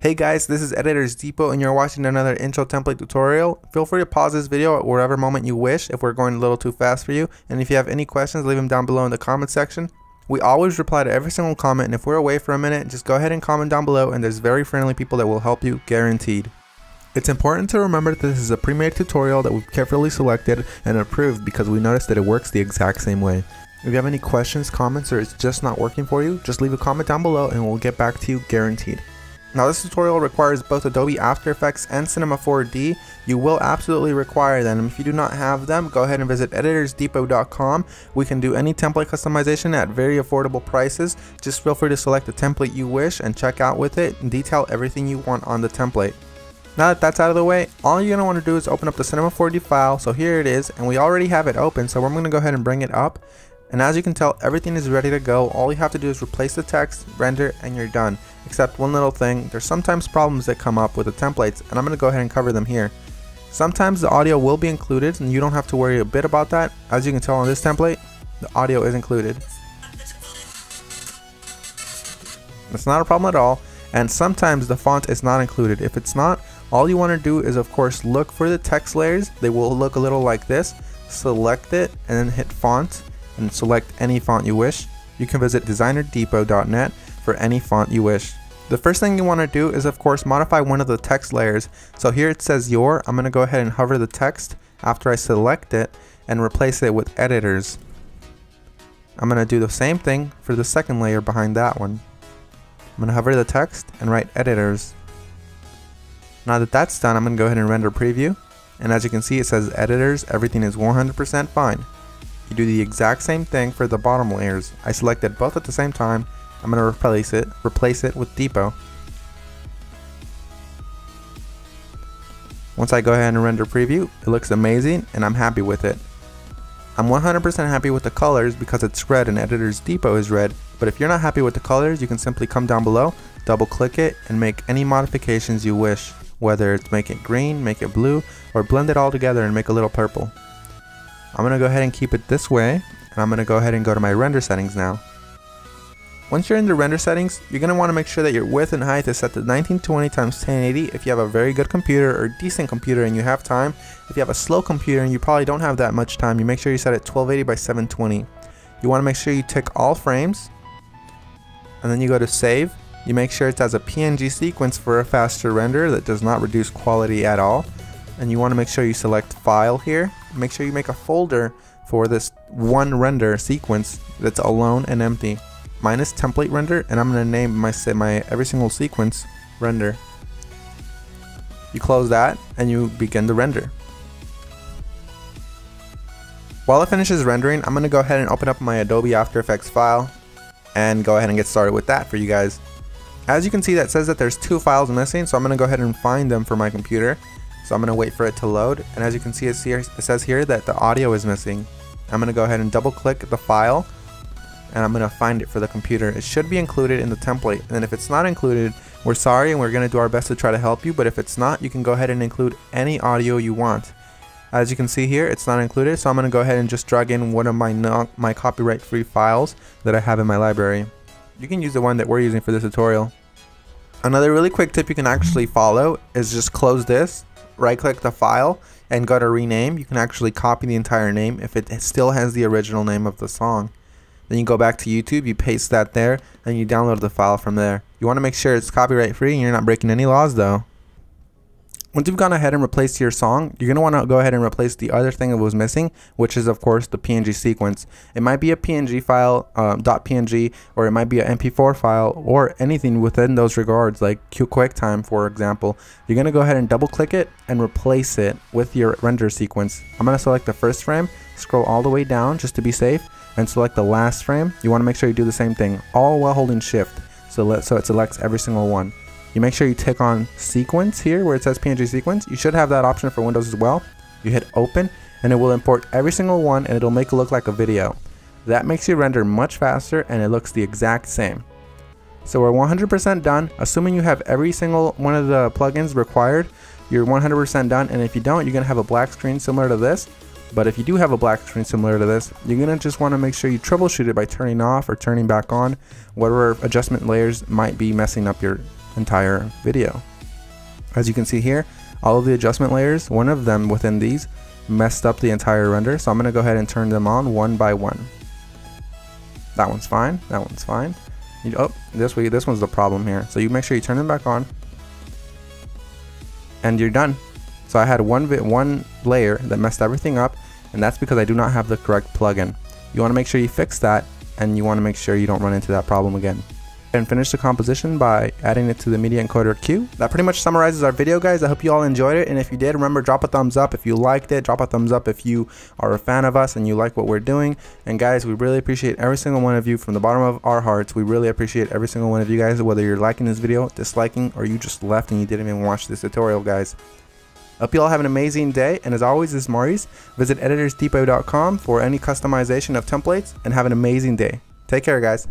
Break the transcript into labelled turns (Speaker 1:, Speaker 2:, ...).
Speaker 1: Hey guys, this is Editors Depot and you're watching another intro template tutorial. Feel free to pause this video at whatever moment you wish if we're going a little too fast for you. And if you have any questions, leave them down below in the comment section. We always reply to every single comment, and if we're away for a minute, just go ahead and comment down below and there's very friendly people that will help you, guaranteed. It's important to remember that this is a pre-made tutorial that we've carefully selected and approved because we noticed that it works the exact same way. If you have any questions, comments, or it's just not working for you, just leave a comment down below and we'll get back to you, guaranteed. Now this tutorial requires both Adobe After Effects and Cinema 4D. You will absolutely require them. If you do not have them, go ahead and visit EditorsDepot.com. We can do any template customization at very affordable prices. Just feel free to select the template you wish and check out with it and detail everything you want on the template. Now that that's out of the way, all you're going to want to do is open up the Cinema 4D file. So here it is, and we already have it open, so I'm going to go ahead and bring it up. And as you can tell, everything is ready to go. All you have to do is replace the text, render, and you're done. Except one little thing, there's sometimes problems that come up with the templates, and I'm going to go ahead and cover them here. Sometimes the audio will be included, and you don't have to worry a bit about that. As you can tell on this template, the audio is included. It's not a problem at all. And sometimes the font is not included. If it's not, all you want to do is of course look for the text layers. They will look a little like this. Select it and then hit font and select any font you wish. You can visit DesignerDepot.net for any font you wish. The first thing you want to do is of course modify one of the text layers. So here it says your. I'm going to go ahead and hover the text after I select it and replace it with editors. I'm going to do the same thing for the second layer behind that one. I'm going to hover the text and write editors. Now that that's done, I'm going to go ahead and render preview. And as you can see, it says editors, everything is 100% fine. You do the exact same thing for the bottom layers. I selected both at the same time. I'm going to replace it with Depot. Once I go ahead and render preview, it looks amazing and I'm happy with it. I'm 100% happy with the colors because it's red and Editors Depot is red. But if you're not happy with the colors, you can simply come down below, double click it, and make any modifications you wish. Whether it's make it green, make it blue, or blend it all together and make a little purple. I'm going to go ahead and keep it this way, and I'm going to go ahead and go to my render settings now. Once you're in the render settings, you're going to want to make sure that your width and height is set to 1920 x 1080 if you have a very good computer or decent computer and you have time. If you have a slow computer and you probably don't have that much time, you make sure you set it 1280 by 720. You want to make sure you tick all frames, and then you go to save. You make sure it has a PNG sequence for a faster render that does not reduce quality at all. And you want to make sure you select file here. Make sure you make a folder for this one render sequence that's alone and empty. Mine is template render, and I'm going to name my every single sequence render. You close that and you begin the render. While it finishes rendering, I'm going to go ahead and open up my Adobe After Effects file and go ahead and get started with that for you guys. As you can see, that says that there's two files missing, so I'm going to go ahead and find them for my computer. So I'm going to wait for it to load, and as you can see, it says here that the audio is missing. I'm going to go ahead and double click the file, and I'm going to find it for the computer. It should be included in the template, and if it's not included, we're sorry and we're going to do our best to try to help you, but if it's not, you can go ahead and include any audio you want. As you can see here, it's not included, so I'm going to go ahead and just drag in one of my copyright-free files that I have in my library. You can use the one that we're using for this tutorial. Another really quick tip you can actually follow is just close this, right-click the file, and go to rename. You can actually copy the entire name if it still has the original name of the song. Then you go back to YouTube, you paste that there, and you download the file from there. You want to make sure it's copyright-free and you're not breaking any laws though. Once you've gone ahead and replaced your song, you're going to want to go ahead and replace the other thing that was missing, which is of course the PNG sequence. It might be a PNG file, .png, or it might be an MP4 file, or anything within those regards, like QuickTime for example. You're going to go ahead and double click it and replace it with your render sequence. I'm going to select the first frame, scroll all the way down just to be safe, and select the last frame. You want to make sure you do the same thing, all while holding shift, so it selects every single one. You make sure you tick on sequence here where it says PNG sequence. You should have that option for Windows as well. You hit open and it will import every single one and it'll make it look like a video. That makes your render much faster and it looks the exact same. So we're 100% done. Assuming you have every single one of the plugins required, you're 100% done, and if you don't, you're going to have a black screen similar to this. But if you do have a black screen similar to this, you're going to just want to make sure you troubleshoot it by turning off or turning back on whatever adjustment layers might be messing up your entire video. As you can see here, all of the adjustment layers, one of them within these messed up the entire render, so I'm going to go ahead and turn them on one by one. That one's fine, that one's fine. Oh, this one's the problem here. So you make sure you turn them back on, and you're done. So I had one layer that messed everything up, and that's because I do not have the correct plugin. You want to make sure you fix that, and you want to make sure you don't run into that problem again. And finish the composition by adding it to the media encoder queue. That pretty much summarizes our video, guys. I hope you all enjoyed it, and if you did, remember, drop a thumbs up if you liked it. Drop a thumbs up if you are a fan of us and you like what we're doing. And guys, we really appreciate every single one of you from the bottom of our hearts. We really appreciate every single one of you guys, whether you're liking this video, disliking, or you just left and you didn't even watch this tutorial, guys. Hope you all have an amazing day, and as always, this is Maurice. Visit EditorsDepot.com for any customization of templates, and have an amazing day. Take care, guys.